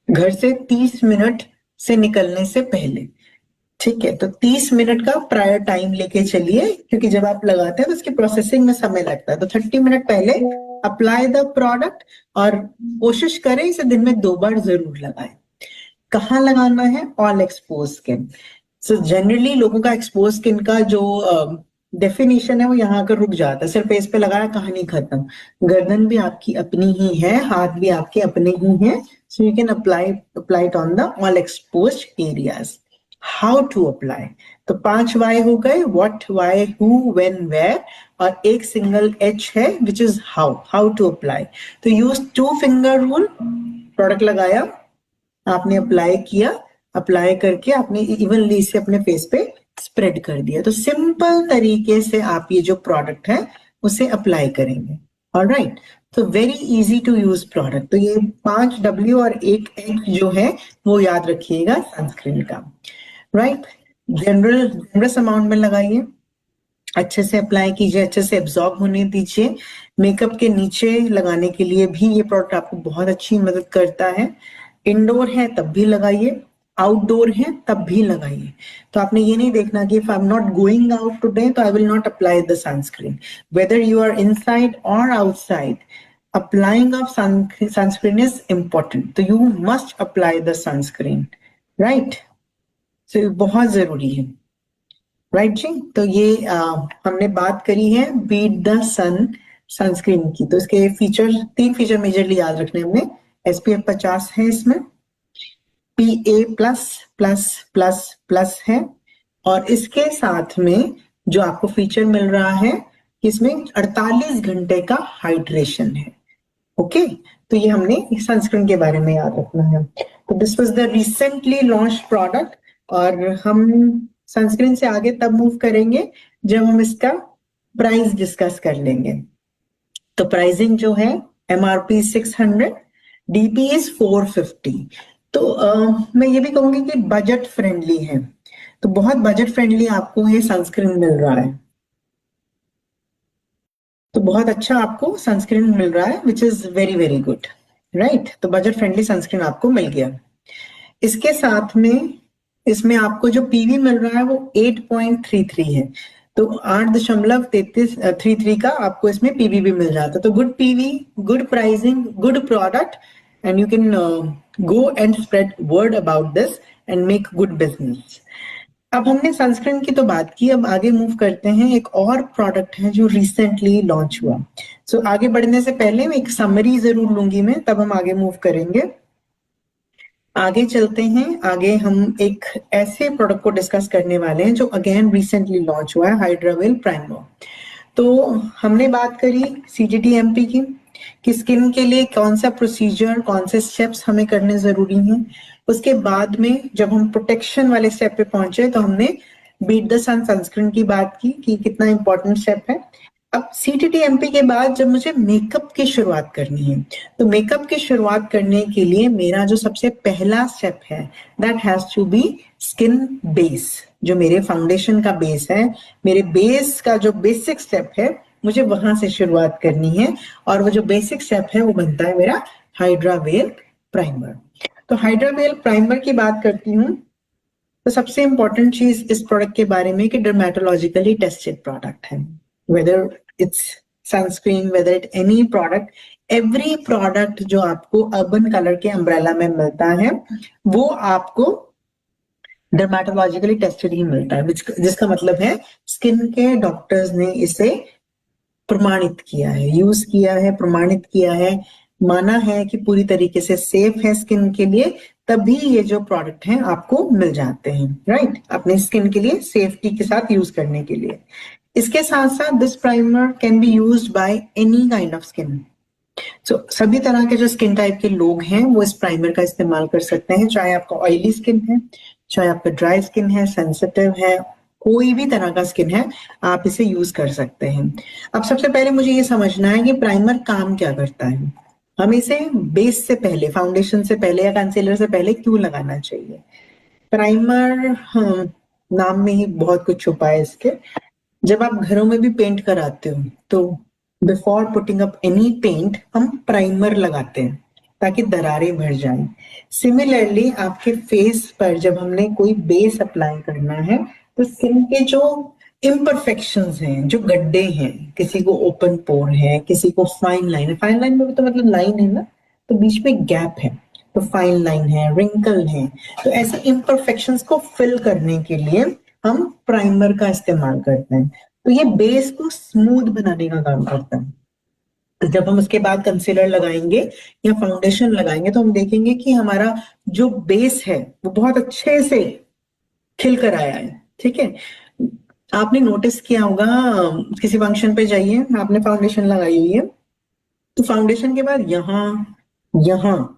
घर से 30 मिनट से निकलने से पहले। ठीक है, तो 30 मिनट का प्रायर टाइम लेके चलिए, क्योंकि जब आप लगाते हैं तो उसकी प्रोसेसिंग में समय लगता है। तो 30 मिनट पहले अप्लाई द प्रोडक्ट, और कोशिश करें इसे दिन में 2 बार जरूर लगाएं। कहाँ लगाना है? All expose skin. So generally लोगों का एक्सपोज स्किन का जो डेफिनेशन है वो यहाँ आकर रुक जाता है, सिर्फ फेस पे लगाया, कहानी खत्म। गर्दन भी आपकी अपनी ही है, हाथ भी आपके अपने ही हैं, so you can apply it on the all exposed areas. How to apply? तो 5 वाई हो गए, what, why, who, when, where, और एक सिंगल एच है which is how to apply. तो यूज 2 फिंगर रूल। प्रोडक्ट लगाया, आपने अप्लाई किया, अप्लाई करके आपने इवनली इसे अपने फेस पे स्प्रेड कर दिया। तो सिंपल तरीके से आप ये जो प्रोडक्ट है उसे अप्लाई करेंगे। ऑलराइट, तो very easy to use product. तो ये 5 W और 1 H जो है वो याद रखिएगा सनस्क्रीन का। राइट, जनरस अमाउंट में लगाइए, अच्छे से अप्लाई कीजिए, अच्छे से एब्जॉर्ब होने दीजिए। मेकअप के नीचे लगाने के लिए भी ये प्रोडक्ट आपको बहुत अच्छी मदद करता है। इंडोर है तब भी लगाइए, आउटडोर है तब भी लगाइए। तो आपने ये नहीं देखना कि if I am not going out today तो I will not apply the sunscreen. Whether you are inside और outside, applying of sunscreen is important, तो you must apply the sunscreen. Right, तो बहुत जरूरी है। राइट जी, तो ये हमने बात करी है बीट द सन सनस्क्रीन की। तो इसके फीचर, 3 फीचर मेजरली याद रखने हमने। SPF 50 है इसमें, PA plus plus plus plus है, और इसके साथ में जो आपको फीचर मिल रहा है कि इसमें 48 घंटे का हाइड्रेशन है। ओके, तो ये हमने सनस्क्रीन के बारे में याद रखना है। तो this was the recently launch product, और हम सनस्क्रीन से आगे तब मूव करेंगे जब हम इसका प्राइस डिस्कस कर लेंगे। तो प्राइसिंग जो है MRP 600, DP इज 450। तो मैं ये भी कहूंगी कि बजट फ्रेंडली है, तो बहुत बजट फ्रेंडली आपको ये सनस्क्रीन मिल रहा है। तो बहुत अच्छा आपको सनस्क्रीन मिल रहा है, which is very very good. Right, तो बजट फ्रेंडली सनस्क्रीन आपको मिल गया। इसके साथ में इसमें आपको जो पीवी मिल रहा है वो 8.33 है, तो 8.33 का आपको इसमें पीवी भी मिल जाता है। तो good PV, good pricing, good product, and you can go and spread word about this and make good business. अब हमने सनस्क्रीन की तो बात की, अब आगे मूव करते हैं। एक और प्रोडक्ट है जो रिसेंटली लॉन्च हुआ। सो आगे बढ़ने से पहले मैं एक समरी जरूर लूंगी मैं, तब हम आगे मूव करेंगे। आगे चलते हैं, आगे हम एक ऐसे प्रोडक्ट को डिस्कस करने वाले हैं जो अगेन रिसेंटली लॉन्च हुआ है, हाइड्रावेल प्राइमर। तो हमने बात करी CGTMP की, कि स्किन के लिए कौन सा प्रोसीजर, कौन से स्टेप्स हमें करने जरूरी हैं। उसके बाद में जब हम प्रोटेक्शन वाले स्टेप पे पहुंचे तो हमने बीट द सन सनस्क्रीन की बात की कि कितना इंपॉर्टेंट स्टेप है। अब CGTMP के बाद जब मुझे मेकअप की शुरुआत करनी है, तो मेकअप की शुरुआत करने के लिए मेरा जो सबसे पहला स्टेप है, that has to be skin base. जो मेरे फाउंडेशन का बेस है, मेरे बेस का जो बेसिक स्टेप है, मुझे वहां से शुरुआत करनी है, और वो जो बेसिक स्टेप है वो बनता है मेरा हाइड्रावेल प्राइमर। तो हाइड्रावेल प्राइमर की बात करती हूँ, तो सबसे इंपॉर्टेंट चीज इस प्रोडक्ट के बारे में कि डर्मेटोलॉजिकली टेस्टेड प्रोडक्ट है। Whether it's sunscreen, whether it any product, every product जो आपको अर्बन कलर के अम्ब्रेला में मिलता है वो आपको डर्मेटोलॉजिकली टेस्टेड ही मिलता है, जिसका मतलब है स्किन के डॉक्टर्स ने इसे प्रमाणित किया है, यूज किया है, प्रमाणित किया है, माना है कि पूरी तरीके से सेफ है स्किन के लिए, तभी ये जो प्रोडक्ट हैं आपको मिल जाते हैं। राइट, अपने स्किन के लिए सेफ्टी के साथ यूज करने के लिए। इसके साथ साथ this primer can be used by any kind of skin. So सभी तरह के जो स्किन टाइप के लोग हैं वो इस प्राइमर का इस्तेमाल कर सकते हैं, चाहे आपका ऑयली स्किन है, चाहे आपका ड्राई स्किन है, सेंसिटिव है, कोई भी तरह का स्किन है, आप इसे यूज कर सकते हैं। अब सबसे पहले मुझे ये समझना है कि प्राइमर काम क्या करता है। हमें इसे बेस से पहले, फाउंडेशन से पहले या कंसीलर से पहले क्यों लगाना चाहिए। प्राइमर नाम में ही बहुत कुछ छुपा है इसके। जब आप घरों में भी पेंट कराते हो तो before putting up any paint हम प्राइमर लगाते हैं ताकि दरारें भर जाएं। सिमिलरली आपके फेस पर जब हमने कोई बेस अप्लाई करना है तो स्किन के जो इम्परफेक्शंस हैं, जो गड्ढे हैं, किसी को ओपन पोर है, किसी को फाइन लाइन है, फाइन लाइन में भी तो मतलब लाइन है ना, तो बीच में गैप है, तो फाइन लाइन है, रिंकल है, तो ऐसे इम्परफेक्शंस को फिल करने के लिए हम प्राइमर का इस्तेमाल करते हैं। तो ये बेस को स्मूथ बनाने का काम करता है। तो जब हम उसके बाद कंसीलर लगाएंगे या फाउंडेशन लगाएंगे तो हम देखेंगे कि हमारा जो बेस है वो बहुत अच्छे से खिल कर आया है। ठीक है, आपने नोटिस किया होगा, किसी फंक्शन पे जाइए, आपने फाउंडेशन लगाई हुई है, तो फाउंडेशन के बाद यहाँ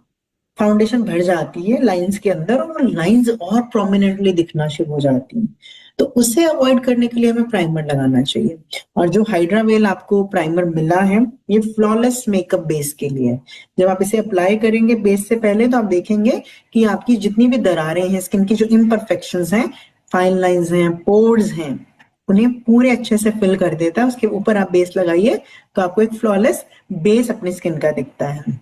फाउंडेशन भर जाती है लाइंस के अंदर और लाइंस और प्रोमिनेंटली दिखना शुरू हो जाती हैं। तो उसे अवॉइड करने के लिए हमें प्राइमर लगाना चाहिए। और जो हाइड्रा वेल आपको प्राइमर मिला है ये फ्लॉलेस मेकअप बेस के लिए है। जब आप इसे अप्लाई करेंगे बेस से पहले तो आप देखेंगे कि आपकी जितनी भी दरारें हैं, स्किन की जो इम्परफेक्शंस हैं, फाइन लाइंस हैं, पोर्स हैं, उन्हें पूरे अच्छे से फिल कर देता है। उसके ऊपर आप बेस लगाइए तो आपको एक फ्लॉलेस बेस अपनी स्किन का दिखता है।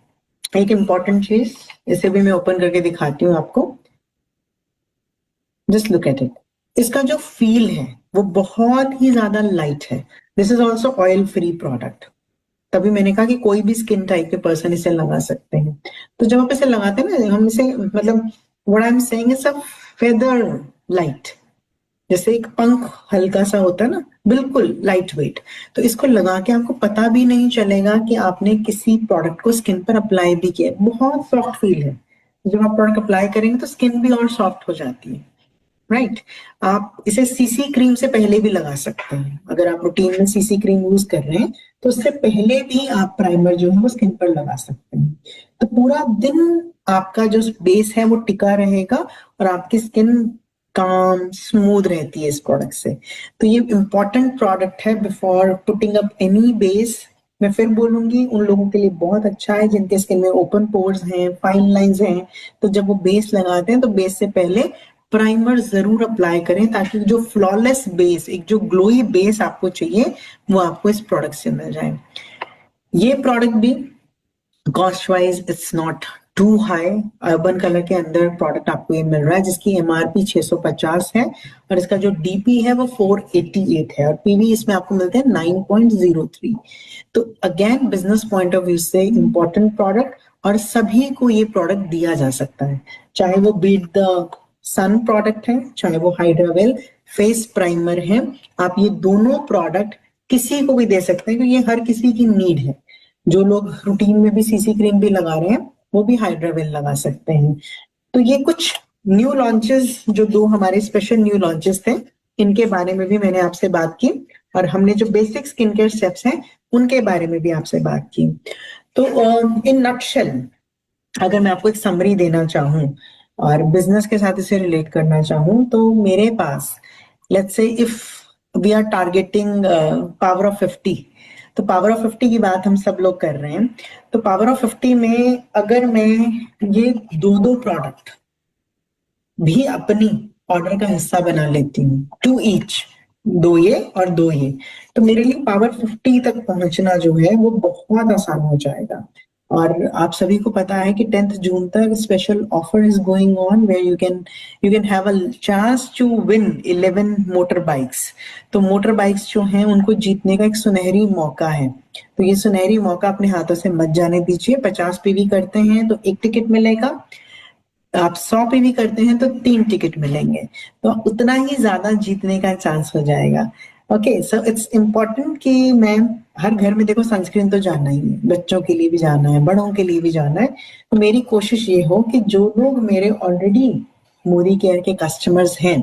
एक इंपॉर्टेंट चीज, इसे भी मैं ओपन करके दिखाती हूँ आपको। Just look at it. इसका जो फील है वो बहुत ही ज्यादा लाइट है। This is also oil free product. तभी मैंने कहा कि कोई भी स्किन टाइप के पर्सन इसे लगा सकते हैं। तो जब आप इसे लगाते हैं ना, हम इसे मतलब what I am saying is a feather light, जैसे एक पंख हल्का सा होता है ना, बिल्कुल लाइट वेट। तो इसको लगा के आपको पता भी नहीं चलेगा कि आपने किसी प्रोडक्ट को स्किन पर अप्लाई भी किया। बहुत सॉफ्ट फील है। जब आप प्रोडक्ट अप्लाई करेंगे तो स्किन भी और सॉफ्ट हो जाती है। राइट, आप इसे सीसी क्रीम से पहले भी लगा सकते हैं। अगर आप रूटीन में सीसी क्रीम यूज कर रहे हैं तो उससे पहले भी आप प्राइमर जो है वो स्किन पर लगा सकते हैं। तो पूरा दिन आपका जो बेस है वो टिका रहेगा और आपकी स्किन काम स्मूथ रहती है इस प्रोडक्ट से। तो ये इंपॉर्टेंट प्रोडक्ट है before putting up any base. मैं फिर बोलूंगी, उन लोगों के लिए बहुत अच्छा है जिनके स्किन में ओपन पोर्स हैं, फाइन लाइंस हैं। तो जब वो बेस लगाते हैं तो बेस से पहले प्राइमर जरूर अप्लाई करें ताकि जो फ्लॉलेस बेस, एक जो ग्लोई बेस आपको चाहिए वो आपको इस प्रोडक्ट से मिल जाए। ये प्रोडक्ट भी cost wise it's not too high. Urban colour के अंदर प्रोडक्ट आपको ये मिल रहा है जिसकी एमआरपी 650 है और इसका जो डीपी है वो 488 है और पीवी इसमें आपको मिलते हैं 9.03। तो again business point of view से इंपॉर्टेंट प्रोडक्ट और सभी को ये प्रोडक्ट दिया जा सकता है, चाहे वो बीट द सन प्रोडक्ट है, चाहे वो हाइड्रा वेल फेस प्राइमर है। आप ये दोनों प्रोडक्ट किसी को भी दे सकते हैं क्योंकि ये हर किसी की नीड है। जो लोग रूटीन में भी सीसी क्रीम भी लगा रहे हैं वो भी हाइड्रा वेल लगा सकते हैं। तो ये कुछ न्यू लॉन्चेस, जो दो हमारे स्पेशल न्यू लॉन्चेस थे, इनके बारे में भी मैंने आपसे बात की और हमने जो बेसिक स्किन केयर स्टेप्स हैं उनके बारे में भी आपसे बात की। तो इन नटशेल अगर मैं आपको एक समरी देना चाहूँ और बिजनेस के साथ इसे रिलेट करना चाहूँ तो मेरे पास, let's say if we are targeting power of 50, तो पावर ऑफ 50 की बात हम सब लोग कर रहे हैं। तो पावर ऑफ 50 में अगर मैं ये दो प्रोडक्ट भी अपनी ऑर्डर का हिस्सा बना लेती हूँ, 2 ईच, 2 ये और 2 ये, तो मेरे लिए पावर 50 तक पहुंचना जो है वो बहुत आसान हो जाएगा। और आप सभी को पता है कि 10th जून तक special offer is going on where you can have a chance to win 11 motor bikes. तो मोटर बाइक्स जो हैं उनको जीतने का एक सुनहरी मौका है। तो ये सुनहरी मौका अपने हाथों से मत जाने दीजिए। 50 पीवी करते हैं तो 1 टिकट मिलेगा, आप 100 पीवी करते हैं तो 3 टिकट मिलेंगे, तो उतना ही ज्यादा जीतने का चांस हो जाएगा। ओके, सो इट्स इम्पोर्टेंट कि मैं हर घर में, देखो सनस्क्रीन तो जाना ही है, बच्चों के लिए भी जाना है, बड़ों के लिए भी जाना है। तो मेरी कोशिश ये हो कि जो लोग मेरे ऑलरेडी मोदी केयर के कस्टमर्स हैं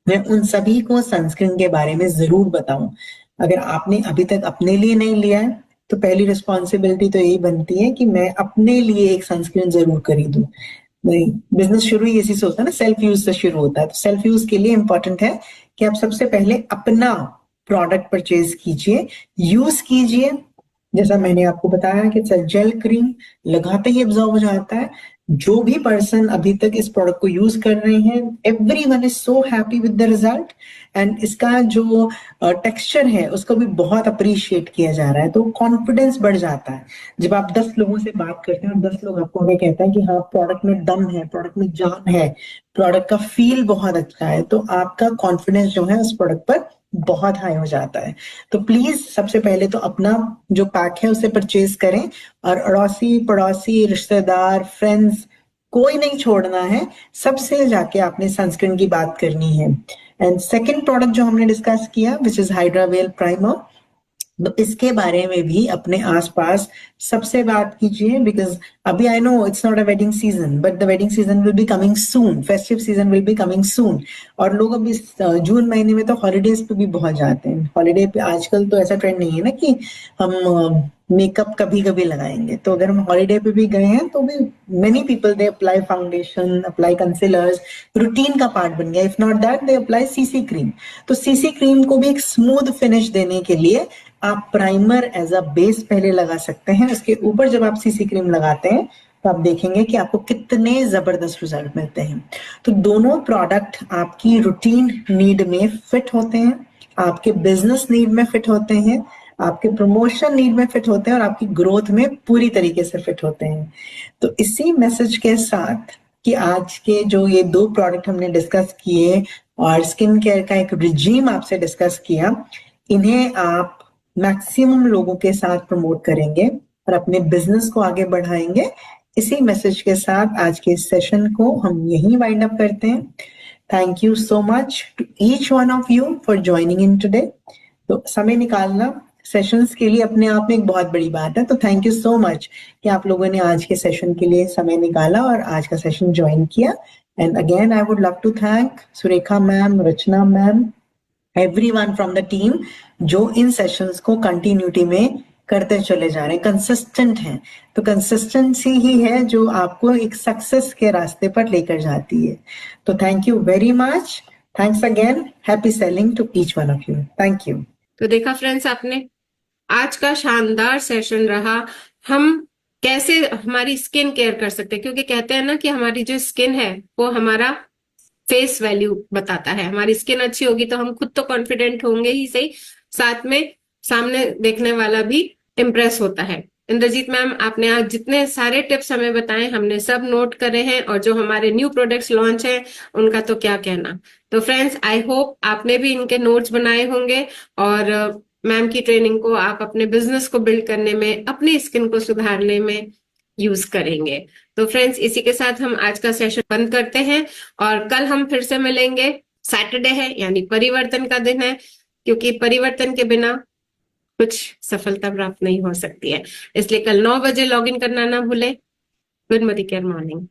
मैं उन सभी को सनस्क्रीन के बारे में जरूर बताऊं। अगर आपने अभी तक अपने लिए नहीं लिया है तो पहली रिस्पॉन्सिबिलिटी तो यही बनती है कि मैं अपने लिए एक सनस्क्रीन जरूर खरीदूं। नहीं, बिजनेस शुरू ही इसी से होता है ना, सेल्फ यूज से शुरू होता है। तो सेल्फ यूज के लिए इंपॉर्टेंट है कि आप सबसे पहले अपना प्रोडक्ट परचेज कीजिए, यूज कीजिए। जैसा मैंने आपको बताया कि जेल क्रीम लगाते ही एब्जॉर्ब हो जाता है, जो भी पर्सन अभी तक इस प्रोडक्ट को यूज कर रहे हैं, everyone is so happy with the result, and इसका जो टेक्सचर है उसको भी बहुत अप्रिशिएट किया जा रहा है, तो कॉन्फिडेंस बढ़ जाता है जब आप 10 लोगों से बात करते हैं और 10 लोग आपको अगर कहते हैं कि हाँ प्रोडक्ट में दम है, प्रोडक्ट में जान है, प्रोडक्ट का फील बहुत अच्छा है, तो आपका कॉन्फिडेंस जो है उस प्रोडक्ट पर बहुत हाई हो जाता है। तो प्लीज सबसे पहले तो अपना जो पैक है उसे परचेज करें, और अड़ोसी पड़ोसी रिश्तेदार फ्रेंड्स कोई नहीं छोड़ना है, सबसे जाके आपने सनस्क्रीन की बात करनी है। एंड सेकंड प्रोडक्ट जो हमने डिस्कस किया विच इज हाइड्रावेल प्राइमर, तो इसके बारे में भी अपने आसपास सबसे बात कीजिए, बिकॉज अभी I know it's not a wedding season but the wedding season will be coming soon, festive season will be coming soon, और लोग अभी जून महीने में तो हॉलीडेज पे भी बहुत जाते हैं। हॉलीडे पे आजकल तो ऐसा ट्रेंड नहीं है ना कि हम मेकअप कभी कभी लगाएंगे, तो अगर हम हॉलीडे पे भी गए हैं तो भी many people they apply foundation, apply concealers, routine का पार्ट बन गया। If not that they apply CC cream. तो सीसी क्रीम को भी एक स्मूथ फिनिश देने के लिए आप प्राइमर एज अ बेस पहले लगा सकते हैं, उसके ऊपर जब आप सीसी क्रीम लगाते हैं तो आप देखेंगे कि आपको कितने जबरदस्त रिजल्ट मिलते हैं। तो दोनों प्रोडक्ट आपकी रूटीन नीड में फिट होते हैं, आपके बिजनेस नीड में फिट होते हैं, आपके प्रमोशन नीड में फिट होते हैं, और आपकी ग्रोथ में पूरी तरीके से फिट होते हैं। तो इसी मैसेज के साथ कि आज के जो ये दो प्रोडक्ट हमने डिस्कस किए और स्किन केयर का एक रिजीम आपसे डिस्कस किया, इन्हें आप मैक्सिमम लोगों के साथ प्रमोट करेंगे और अपने बिजनेस को आगे बढ़ाएंगे। इसी मैसेज के साथ आज के सेशन को हम यहीं वाइंड अप करते हैं। Thank you so much to each one of you for joining in today. तो समय निकालना सेशंस के लिए अपने आप में एक बहुत बड़ी बात है, तो थैंक यू सो मच कि आप लोगों ने आज के सेशन के लिए समय निकाला और आज का सेशन ज्वाइन किया। And again I would love to thank Surekha ma'am, Rachna ma'am, everyone from the team जो इन सेशंस को कंटिन्यूटी में करते चले जा रहे हैं, कंसिस्टेंट हैं। तो कंसिस्टेंसी ही है जो आपको एक सक्सेस के रास्ते पर लेकर जाती है। तो thank you very much, thanks again, happy selling to each one of you, thank you.
तो देखा फ्रेंड्स आपने, आज का शानदार सेशन रहा। हम कैसे हमारी स्किन केयर कर सकते हैं, क्योंकि कहते हैं ना कि हमारी जो स्किन है वो हमारा फेस वैल्यू बताता है। हमारी स्किन अच्छी होगी तो हम खुद तो कॉन्फिडेंट होंगे ही सही, साथ में सामने देखने वाला भी इम्प्रेस होता है। इंद्रजीत मैम, आपने आज जितने सारे टिप्स हमें बताए हमने सब नोट करे हैं, और जो हमारे न्यू प्रोडक्ट्स लॉन्च हैं उनका तो क्या कहना। तो फ्रेंड्स, आई होप आपने भी इनके नोट्स बनाए होंगे और मैम की ट्रेनिंग को आप अपने बिजनेस को बिल्ड करने में, अपनी स्किन को सुधारने में यूज करेंगे। तो फ्रेंड्स, इसी के साथ हम आज का सेशन बंद करते हैं और कल हम फिर से मिलेंगे। सैटरडे है यानी परिवर्तन का दिन है, क्योंकि परिवर्तन के बिना कुछ सफलता प्राप्त नहीं हो सकती है। इसलिए कल 9 बजे लॉग इन करना ना भूलें। Good care morning.